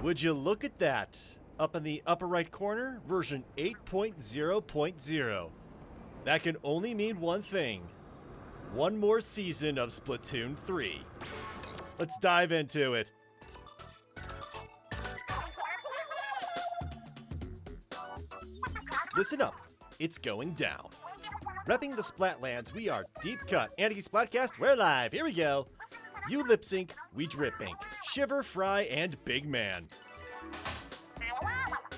Would you look at that? Up in the upper right corner, version 8.0.0. That can only mean one thing. One more season of Splatoon 3. Let's dive into it. Listen up, it's going down. Repping the Splatlands, we are Deep Cut. Anti-Splatcast, we're live. Here we go. You lip sync, we drip ink. Shiver, Fry, and Big Man.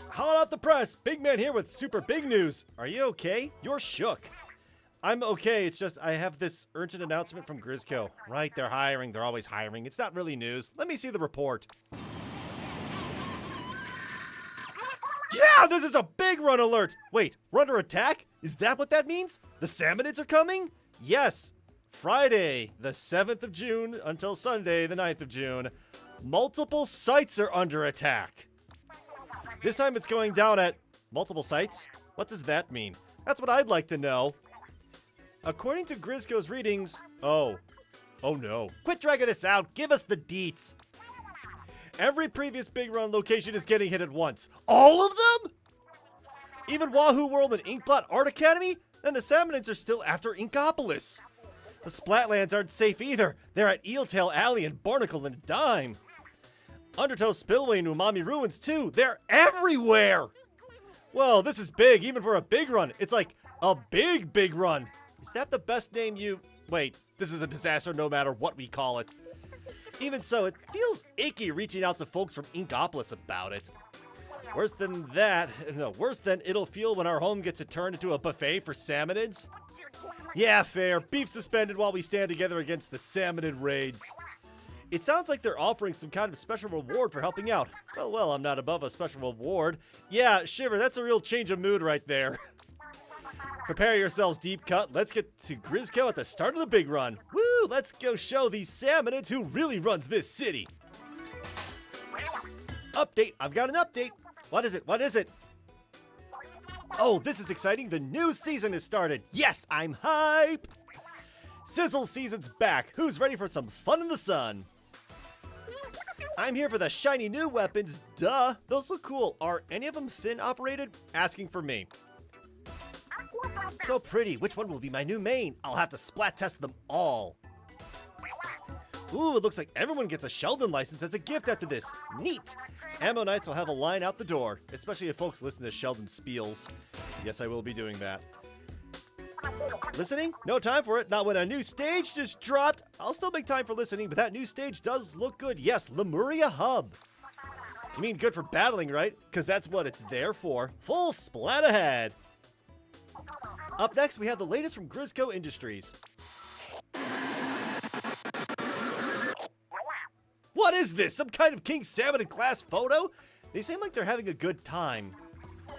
Holla out the press. Big Man here with super big news. Are you okay? You're shook. I'm okay. It's just I have this urgent announcement from Grizzco. Right, they're hiring. They're always hiring. It's not really news. Let me see the report. Yeah, this is a big run alert. Wait, we're under attack? Is that what that means? The Salmonids are coming? Yes. Friday, the 7th of June until Sunday, the 9th of June. Multiple sites are under attack. This time it's going down at multiple sites? What does that mean? That's what I'd like to know. According to Grizzco's readings, oh no. Quit dragging this out. Give us the deets. Every previous big run location is getting hit at once. All of them? Even Wahoo World and Inkblot Art Academy? Then the Salmonids are still after Inkopolis. The Splatlands aren't safe either. They're at Eeltail Alley and Barnacle and Dime. Undertow Spillway and Umami Ruins too. They're everywhere. Well, this is big, even for a big run. It's like a big run. Is that the best name you... Wait, this is a disaster no matter what we call it. Even so, it feels icky reaching out to folks from Inkopolis about it. Worse than that, no, worse than it'll feel when our home gets turned into a buffet for Salmonids. Yeah, fair. Beef suspended while we stand together against the Salmonid raids. It sounds like they're offering some kind of special reward for helping out. Well, I'm not above a special reward. Yeah, Shiver, that's a real change of mood right there. Prepare yourselves, Deep Cut. Let's get to Grizzco at the start of the big run. Woo, let's go show these Salmonids who really runs this city. Update, I've got an update. What is it? Oh, this is exciting. The new season has started. Yes, I'm hyped. Sizzle season's back. Who's ready for some fun in the sun? I'm here for the shiny new weapons. Duh. Those look cool. Are any of them Finn operated? Asking for me. So pretty. Which one will be my new main? I'll have to splat test them all. Ooh, it looks like everyone gets a Sheldon license as a gift after this. Neat. Ammo Knights will have a line out the door, especially if folks listen to Sheldon spiels. Yes, I will be doing that. Listening? No time for it. Not when a new stage just dropped. I'll still make time for listening, but that new stage does look good. Yes, Lemuria Hub. You mean good for battling, right? Because that's what it's there for. Full splat ahead. Up next, we have the latest from Grizzco Industries. What is this? Some kind of King Salmonid class photo? They seem like they're having a good time.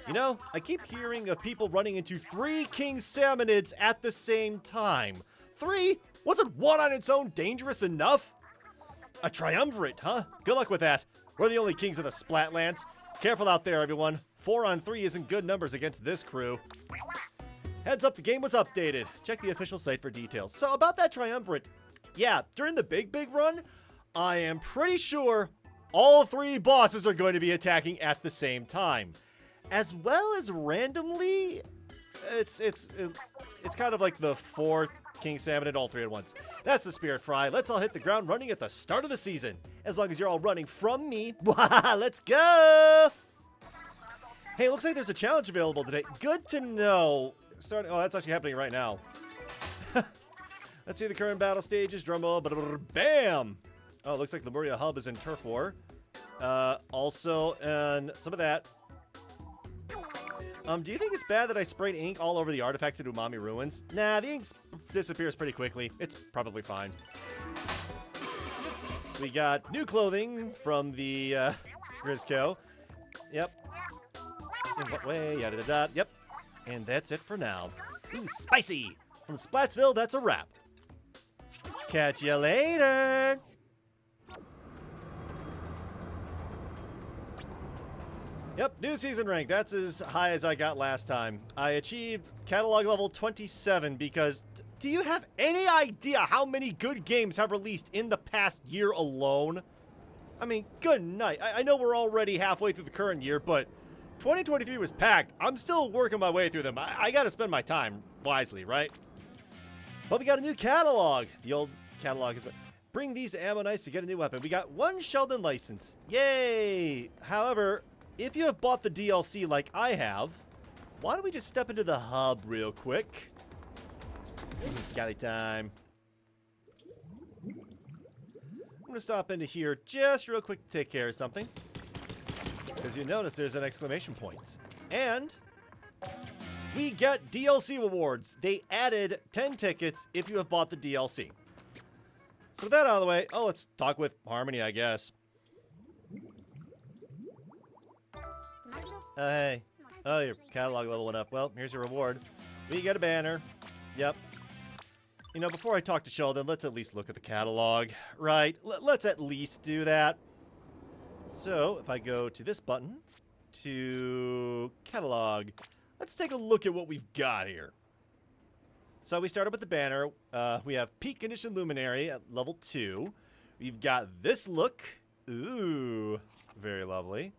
You know, I keep hearing of people running into 3 King Salmonids at the same time. 3? Wasn't one on its own dangerous enough? A triumvirate, huh? Good luck with that. We're the only kings of the Splatlands. Careful out there, everyone. 4 on 3 isn't good numbers against this crew. Heads up, the game was updated. Check the official site for details. So about that triumvirate. Yeah, during the big run, I am pretty sure all 3 bosses are going to be attacking at the same time. As well as randomly, it's kind of like the 4th King Salmonid, all 3 at once. That's the spirit, Fry. Let's all hit the ground running at the start of the season. As long as you're all running from me. Let's go! Hey, looks like there's a challenge available today. Good to know. Oh, that's actually happening right now. Let's see the current battle stages. Drumroll, bam! Oh, it looks like Lemuria Hub is in Turf War. Also, and some of that. Do you think it's bad that I sprayed ink all over the artifacts at Umami Ruins? Nah, the ink disappears pretty quickly. It's probably fine. We got new clothing from the Grizzco. Yep. In what way? Yada da da. Yep. And that's it for now. Ooh, spicy! From Splatsville, that's a wrap. Catch you later! Yep, new season rank. That's as high as I got last time. I achieved catalog level 27 because... Do you have any idea how many good games have released in the past year alone? I mean, good night. I know we're already halfway through the current year, but 2023 was packed. I'm still working my way through them. I gotta spend my time wisely, right? But we got a new catalog. The old catalog has been... Bring these to Ammo Nice to get a new weapon. We got one Sheldon license. Yay! However, if you have bought the DLC like I have, why don't we just step into the hub real quick? Galley time. I'm gonna stop into here just real quick to take care of something. Because you notice there's an exclamation point. And we get DLC rewards. They added 10 tickets if you have bought the DLC. So with that out of the way, let's talk with Harmony, I guess. Hey. Oh, your catalog level went up. Well, here's your reward. We get a banner. Yep. You know, before I talk to Sheldon, let's at least look at the catalog. Right, let's at least do that. So, if I go to this button, to catalog, let's take a look at what we've got here. So we started with the banner. We have Peak Condition Luminary at level 2. We've got this look. Ooh, very lovely.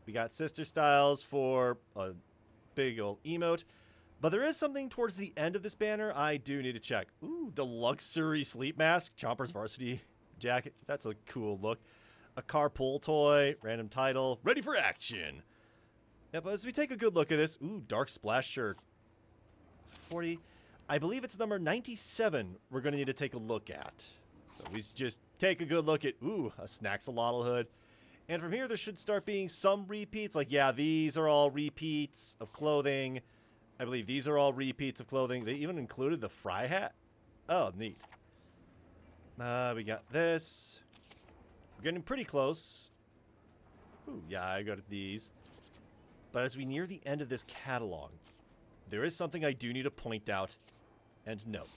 We got Sister Styles for a big old emote. But there is something towards the end of this banner I do need to check. Ooh, Deluxury Sleep Mask. Chomper's Varsity Jacket. That's a cool look. A carpool toy. Random title. Ready for action. Yeah, but as we take a good look at this. Ooh, Dark Splash shirt. 40. I believe it's number 97 we're going to need to take a look at. So we just take a good look at, ooh, a Snaxolotl hood. And from here, there should start being some repeats. Like, yeah, these are all repeats of clothing. I believe these are all repeats of clothing. They even included the fry hat. Oh, neat. We got this. We're getting pretty close. Ooh, yeah, I got these. But as we near the end of this catalog, there is something I do need to point out and note.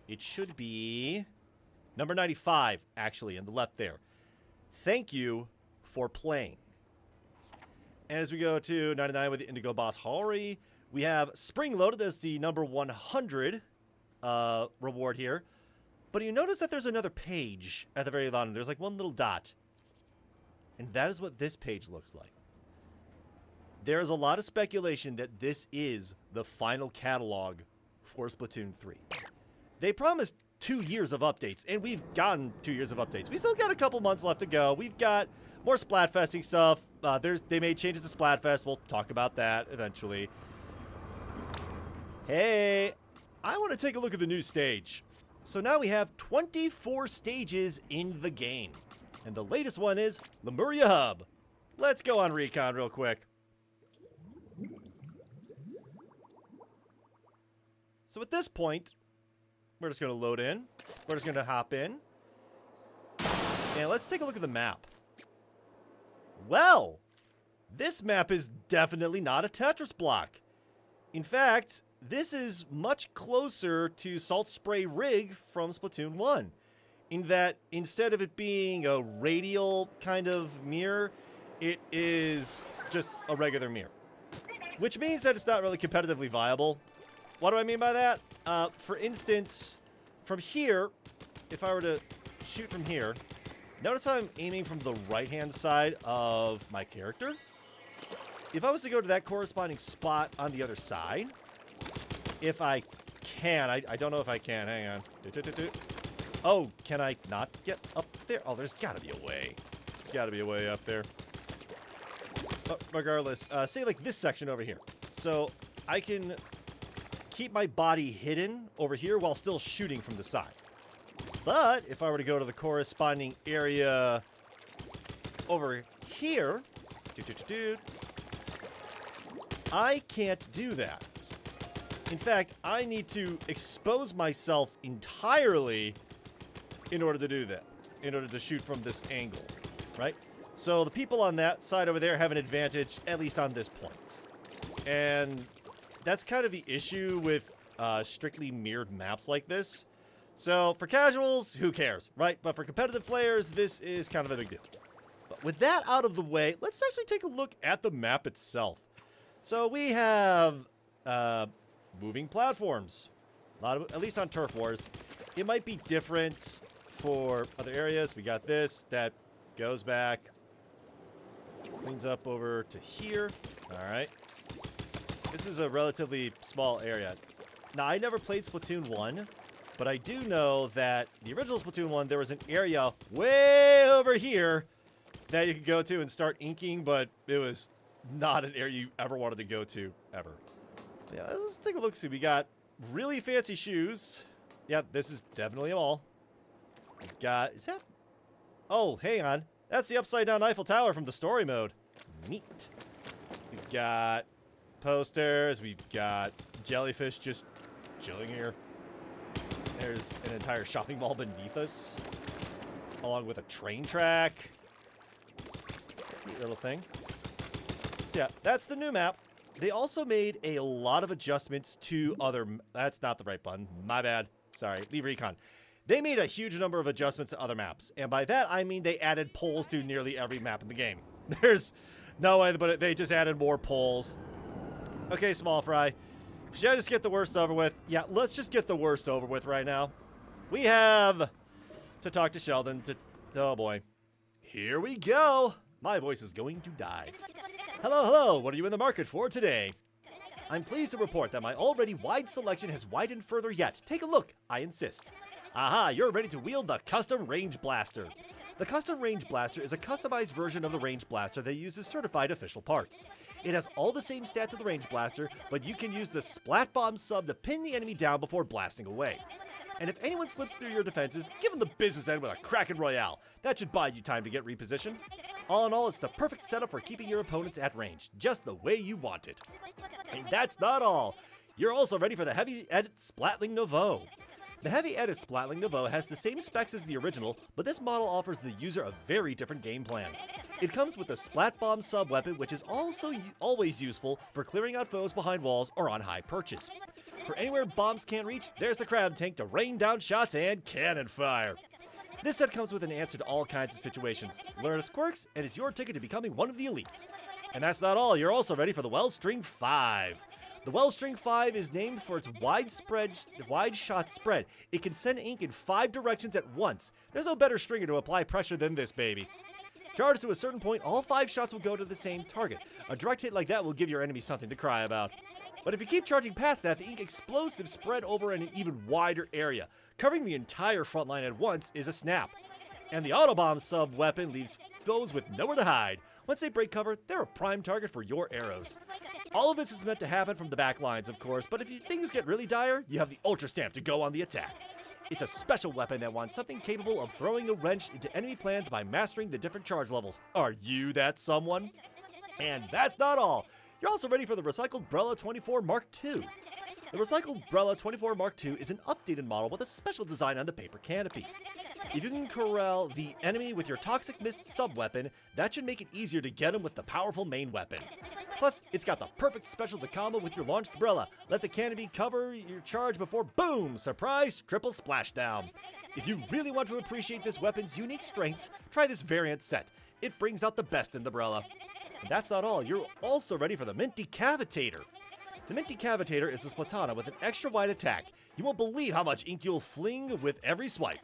It should be number 95, actually, in the left there. Thank you for playing. And as we go to 99 with the Indigo Boss Hori, we have Spring Loaded as the number 100 reward here. But you notice that there's another page at the very bottom. There's like one little dot. And that is what this page looks like. There is a lot of speculation that this is the final catalog for Splatoon 3. They promised 2 years of updates, and we've gotten 2 years of updates. We still got a couple months left to go. We've got more Splatfesting stuff. They made changes to Splatfest. We'll talk about that eventually. Hey, I want to take a look at the new stage. So now we have 24 stages in the game. And the latest one is Lemuria Hub. Let's go on recon real quick. So at this point, we're just going to load in. We're just going to hop in. And let's take a look at the map. Well, this map is definitely not a Tetris block. In fact, this is much closer to Salt Spray Rig from Splatoon 1. In that, instead of it being a radial kind of mirror, it is just a regular mirror. Which means that it's not really competitively viable. What do I mean by that? For instance, from here, if I were to shoot from here, notice how I'm aiming from the right-hand side of my character. If I was to go to that corresponding spot on the other side, if I can, I don't know if I can, hang on. Oh, can I not get up there? Oh, there's gotta be a way. There's gotta be a way up there. But regardless, say like this section over here. So I can keep my body hidden over here while still shooting from the side. But if I were to go to the corresponding area over here, I can't do that. In fact, I need to expose myself entirely in order to do that, in order to shoot from this angle, right? So the people on that side over there have an advantage, at least on this point. And that's kind of the issue with strictly mirrored maps like this. So for casuals, who cares, right? But for competitive players, this is kind of a big deal. But with that out of the way, let's actually take a look at the map itself. So we have moving platforms, a lot of, at least on Turf Wars. It might be different for other areas. We got this that goes back. Cleans up over to here. All right. This is a relatively small area. Now, I never played Splatoon 1, but I do know that the original Splatoon 1, there was an area way over here that you could go to and start inking, but it was not an area you ever wanted to go to, ever. Yeah, let's take a look. See, we got really fancy shoes. Yep, this is definitely them all. We've got, is that? Oh, hang on. That's the upside down Eiffel Tower from the story mode. Neat. We've got posters. We've got jellyfish just chilling here. There's an entire shopping mall beneath us, along with a train track. Neat little thing. So yeah, that's the new map. They also made a lot of adjustments to other... That's not the right button. My bad. Sorry. Leave recon. They made a huge number of adjustments to other maps. And by that, I mean they added poles to nearly every map in the game. There's no way, but they just added more poles. Okay, Small Fry. Should I just get the worst over with? Yeah, let's just get the worst over with right now. We have to talk to Sheldon to... Oh, boy. Here we go. My voice is going to die. Hello, hello. What are you in the market for today? I'm pleased to report that my already wide selection has widened further yet. Take a look. I insist. Aha, you're ready to wield the Custom Range Blaster. The Custom Range Blaster is a customized version of the Range Blaster that uses certified official parts. It has all the same stats of the Range Blaster, but you can use the Splat Bomb sub to pin the enemy down before blasting away. And if anyone slips through your defenses, give them the business end with a Kraken Royale. That should buy you time to get repositioned. All in all, it's the perfect setup for keeping your opponents at range, just the way you want it. And that's not all. You're also ready for the Heavy Edit Splatling Nouveau. The Heavy Edit Splatling Nouveau has the same specs as the original, but this model offers the user a very different game plan. It comes with the Splat Bomb sub-weapon, which is also always useful for clearing out foes behind walls or on high perches. For anywhere bombs can't reach, there's the Crab Tank to rain down shots and cannon fire. This set comes with an answer to all kinds of situations. Learn its quirks, and it's your ticket to becoming one of the elite. And that's not all, you're also ready for the Wellstring 5. The Wellstring 5 is named for its wide shot spread. It can send ink in 5 directions at once. There's no better stringer to apply pressure than this baby. Charged to a certain point, all 5 shots will go to the same target. A direct hit like that will give your enemy something to cry about. But if you keep charging past that, the ink explosives spread over an even wider area. Covering the entire front line at once is a snap. And the Autobomb sub-weapon leaves foes with nowhere to hide. Once they break cover, they're a prime target for your arrows. All of this is meant to happen from the back lines, of course, but if things get really dire, you have the Ultra Stamp to go on the attack. It's a special weapon that wants something capable of throwing a wrench into enemy plans by mastering the different charge levels. Are you that someone? And that's not all. You're also ready for the Recycled Brella 24 Mark II. The Recycled Brella 24 Mark II is an updated model with a special design on the paper canopy. If you can corral the enemy with your Toxic Mist sub-weapon, that should make it easier to get him with the powerful main weapon. Plus, it's got the perfect special to combo with your launched Brella. Let the canopy cover your charge before, boom, surprise, triple splashdown. If you really want to appreciate this weapon's unique strengths, try this variant set. It brings out the best in the Brella. And that's not all, you're also ready for the Mint Decavitator. The Mint Decavitator is a Splatana with an extra wide attack. You won't believe how much ink you'll fling with every swipe.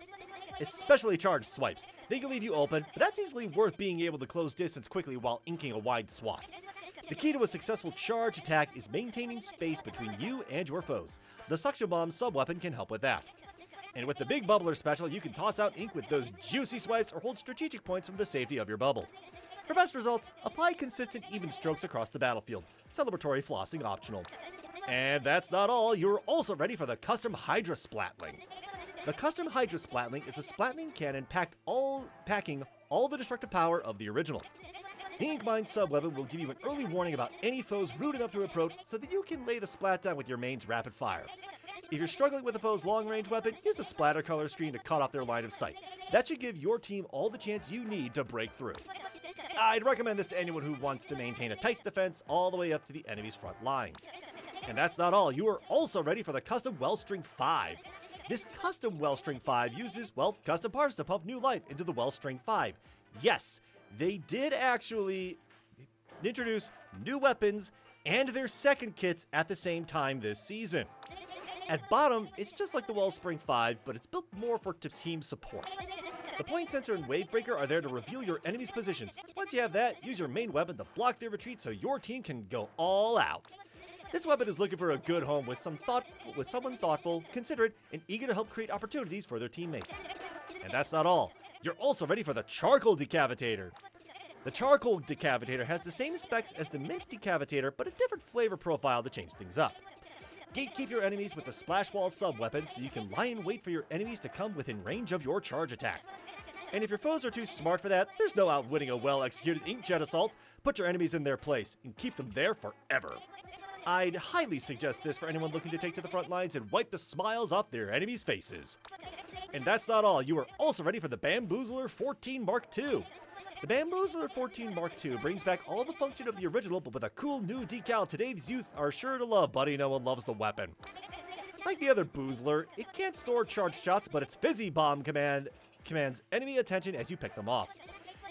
Especially charged swipes. They can leave you open, but that's easily worth being able to close distance quickly while inking a wide swath. The key to a successful charge attack is maintaining space between you and your foes. The Suction Bomb sub-weapon can help with that. And with the Big Bubbler special, you can toss out ink with those juicy swipes or hold strategic points from the safety of your bubble. For best results, apply consistent even strokes across the battlefield. Celebratory flossing optional. And that's not all, you're also ready for the Custom Hydra Splatling. The Custom Hydra Splatling is a Splatling cannon packing all the destructive power of the original. The Ink Mine sub-weapon will give you an early warning about any foes rude enough to approach so that you can lay the splat down with your main's rapid fire. If you're struggling with a foe's long-range weapon, use the splatter color screen to cut off their line of sight. That should give your team all the chance you need to break through. I'd recommend this to anyone who wants to maintain a tight defense all the way up to the enemy's front line. And that's not all, you are also ready for the Custom Wellstring 5. This Custom Wellstring 5 uses, well, custom parts to pump new life into the Wellstring 5. Yes, they did actually introduce new weapons and their second kits at the same time this season. At bottom, it's just like the Wellspring 5, but it's built more for team support. The point sensor and wave breaker are there to reveal your enemy's positions. Once you have that, use your main weapon to block their retreat so your team can go all out. This weapon is looking for a good home with someone thoughtful, considerate, and eager to help create opportunities for their teammates. And that's not all. You're also ready for the Charcoal Decavitator. The Charcoal Decavitator has the same specs as the Mint Decavitator, but a different flavor profile to change things up. Gatekeep your enemies with the Splash Wall sub-weapon so you can lie in wait for your enemies to come within range of your charge attack. And if your foes are too smart for that, there's no outwitting a well-executed Inkjet assault. Put your enemies in their place and keep them there forever. I'd highly suggest this for anyone looking to take to the front lines and wipe the smiles off their enemies' faces. And that's not all, you are also ready for the Bamboozler 14 Mark II. The Bamboozler 14 Mark II brings back all the function of the original, but with a cool new decal today's youth are sure to love, buddy. No one loves the weapon. Like the other Boozler, it can't store charged shots, but its Fizzy Bomb commands enemy attention as you pick them off.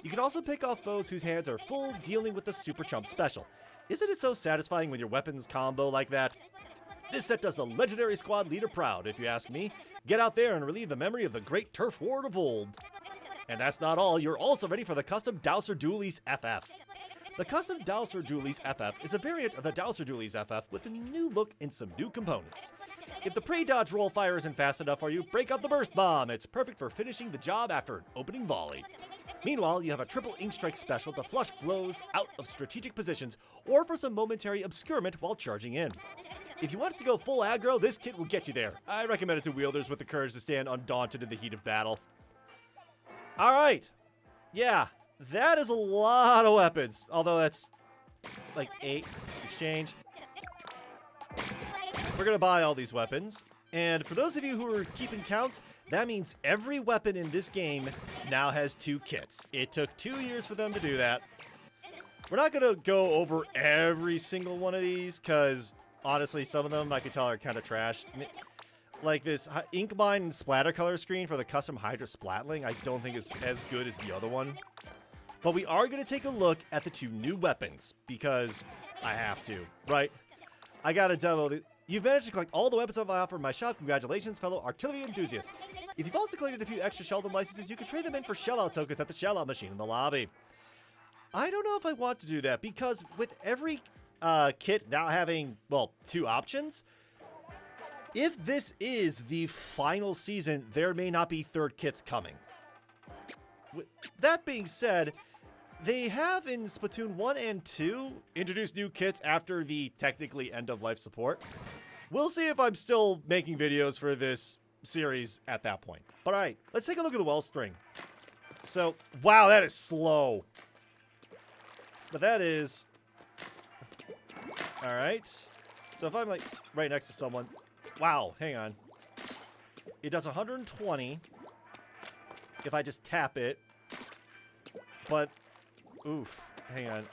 You can also pick off foes whose hands are full, dealing with the Super Chump special. Isn't it so satisfying when your weapons combo like that? This set does the legendary squad leader proud, if you ask me. Get out there and relieve the memory of the great turf war of old. And that's not all, you're also ready for the Custom Dowser Dualies FF. The Custom Dowser Dualies FF is a variant of the Dowser Dualies FF with a new look and some new components. If the pre-dodge roll fire isn't fast enough for you, break out the Burst Bomb. It's perfect for finishing the job after an opening volley. Meanwhile, you have a triple Ink Strike special to flush flows out of strategic positions or for some momentary obscurement while charging in. If you want it to go full aggro, this kit will get you there. I recommend it to wielders with the courage to stand undaunted in the heat of battle. Alright, yeah, that is a lot of weapons, although that's like 8 exchange. We're gonna buy all these weapons, and for those of you who are keeping count, that means every weapon in this game now has 2 kits. It took 2 years for them to do that. We're not gonna go over every single one of these, because honestly, some of them I can tell are kind of trash. Like this ink mine and splatter color screen for the custom Hydra Splatling, I don't think is as good as the other one. But we are going to take a look at the 2 new weapons, because I have to, right? I got to demo. You've managed to collect all the weapons I offer in my shop. Congratulations, fellow artillery enthusiast. If you've also collected a few extra Sheldon licenses, you can trade them in for Shellout tokens at the Shellout machine in the lobby. I don't know if I want to do that, because with every kit now having, well, 2 options, if this is the final season, there may not be 3rd kits coming. That being said, they have in Splatoon 1 and 2 introduced new kits after the technically end-of-life support. We'll see if I'm still making videos for this series at that point. But alright, let's take a look at the Wellspring. So, wow, that is slow. But that is... Alright. So if I'm like right next to someone... Wow, hang on. It does 120 if I just tap it. But, oof, hang on.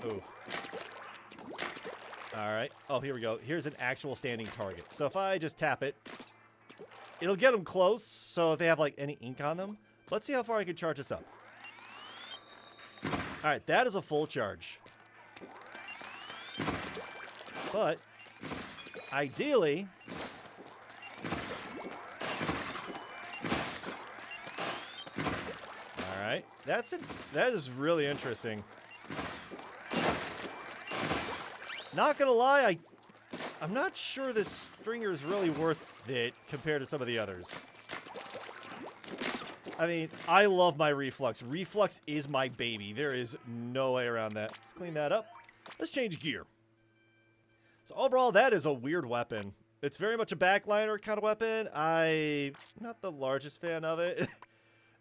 Oof. Alright. Oh, here we go. Here's an actual standing target. So if I just tap it, it'll get them close. So if they have like any ink on them, let's see how far I can charge this up. Alright, that is a full charge. But, ideally, alright, that is really interesting. Not gonna lie, I'm not sure this stringer is really worth it compared to some of the others. I mean, I love my reflux. Reflux is my baby. There is no way around that. Let's clean that up. Let's change gear. So overall, that is a weird weapon. It's very much a backliner kind of weapon. I'm not the largest fan of it.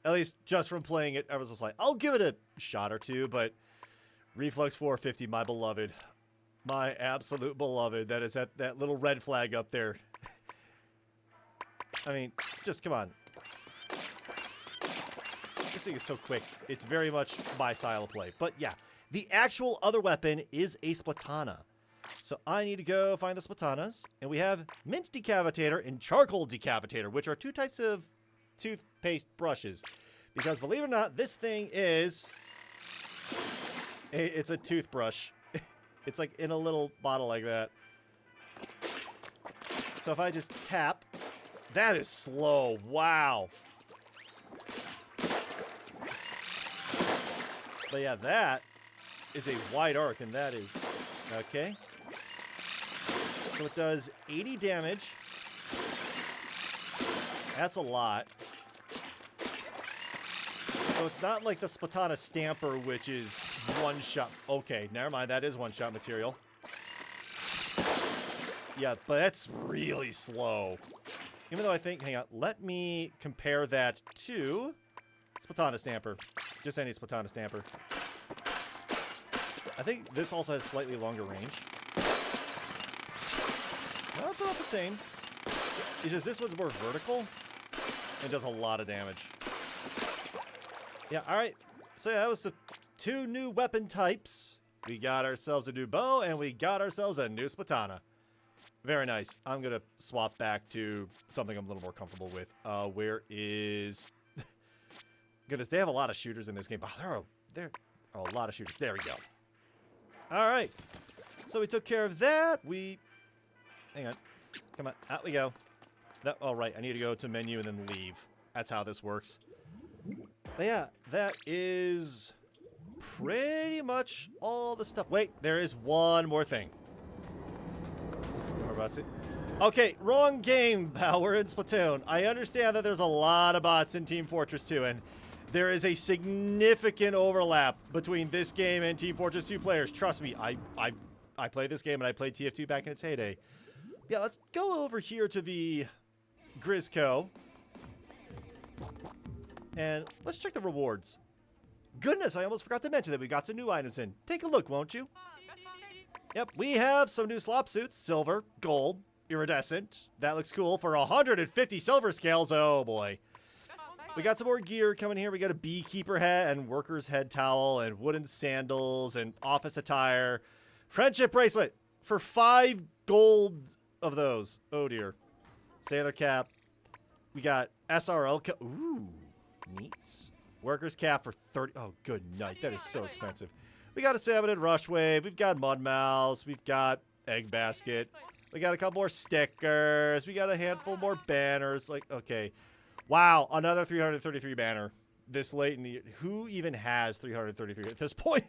At least just from playing it, I was just like, I'll give it a shot or two, but Reflux 450, my beloved. My absolute beloved. That is that little red flag up there. I mean, just come on. This thing is so quick. It's very much my style of play. But yeah, the actual other weapon is a Splatana. So I need to go find the Splatanas. And we have Mint Decavitator and Charcoal Decavitator, which are 2 types of toothpaste brushes. Because believe it or not, this thing is... It's a toothbrush. It's like in a little bottle like that. So if I just tap, That is slow. Wow. But yeah, that is a wide arc, and that is... Okay. So it does 80 damage. That's a lot. So it's not like the Splatoon Stamper, which is one-shot. Okay, never mind. That is one-shot material. Yeah, but that's really slow. Even though I think... Hang on. Let me compare that to Splatoon Stamper. Just any Splatoon Stamper. I think this also has slightly longer range. No, it's about the same. It's just this one's more vertical. It does a lot of damage. Yeah, alright. So yeah, that was the 2 new weapon types. We got ourselves a new bow, and we got ourselves a new Splatoon. Very nice. I'm going to swap back to something I'm a little more comfortable with. Where is... Goodness, they have a lot of shooters in this game. Oh, there are a lot of shooters. There we go. Alright. So we took care of that. Hang on. Come on. Out we go. Oh, right. I need to go to menu and then leave. That's how this works. But yeah, that is pretty much all the stuff. Wait, there is one more thing. Okay, wrong game, pal. We're in Splatoon. I understand that there's a lot of bots in Team Fortress 2, and there is a significant overlap between this game and Team Fortress 2 players. Trust me, I played this game, and I played TF2 back in its heyday. Yeah, let's go over here to the Grizzco. And let's check the rewards. Goodness, I almost forgot to mention that we got some new items in. Take a look, won't you? Yep, we have some new slop suits. Silver, gold, iridescent. That looks cool for 150 silver scales. Oh, boy. We got some more gear coming here. We got a beekeeper hat and worker's head towel and wooden sandals and office attire. Friendship bracelet for 5 gold of those. Oh, dear. Sailor cap. We got SRL cap. Ooh, neat. Worker's cap for 30. Oh, good night. That is so expensive. We got a salmon and rush wave. We've got mud mouse. We've got egg basket. We got a couple more stickers. We got a handful more banners. Like, okay. Wow, another 333 banner this late in the year. Who even has 333 at this point?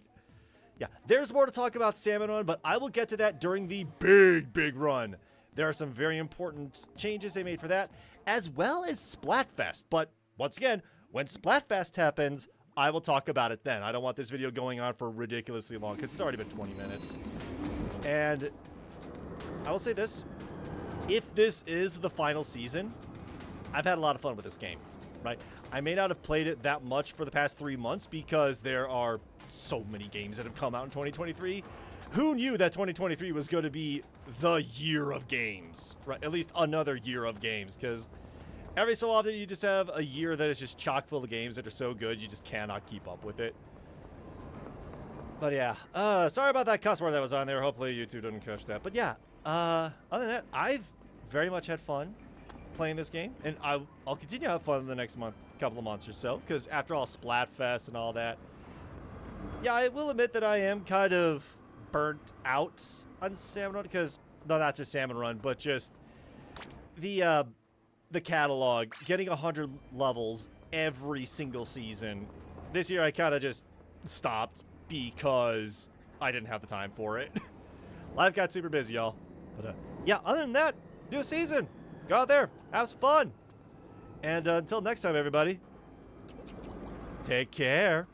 Yeah, there's more to talk about Salmon Run, but I will get to that during the big run. There are some very important changes they made for that, as well as Splatfest. But once again, when Splatfest happens, I will talk about it then. I don't want this video going on for ridiculously long, because it's already been 20 minutes. And I will say this. If this is the final season, I've had a lot of fun with this game, right? I may not have played it that much for the past 3 months because there are so many games that have come out in 2023. Who knew that 2023 was going to be the year of games, right? At least another year of games, because every so often you just have a year that is just chock full of games that are so good you just cannot keep up with it. But yeah, sorry about that cuss word that was on there. Hopefully YouTube didn't catch that. But yeah, other than that, I've very much had fun playing this game, and I'll continue to have fun in the next couple of months or so, because after all Splatfest and all that, yeah, I will admit that I am kind of burnt out on Salmon Run, because no, not just Salmon Run, but just the catalog, getting 100 levels every single season. This year I kind of just stopped because I didn't have the time for it. Life got super busy, y'all. But yeah, other than that, new season. Go out there, have some fun. And until next time, everybody, take care.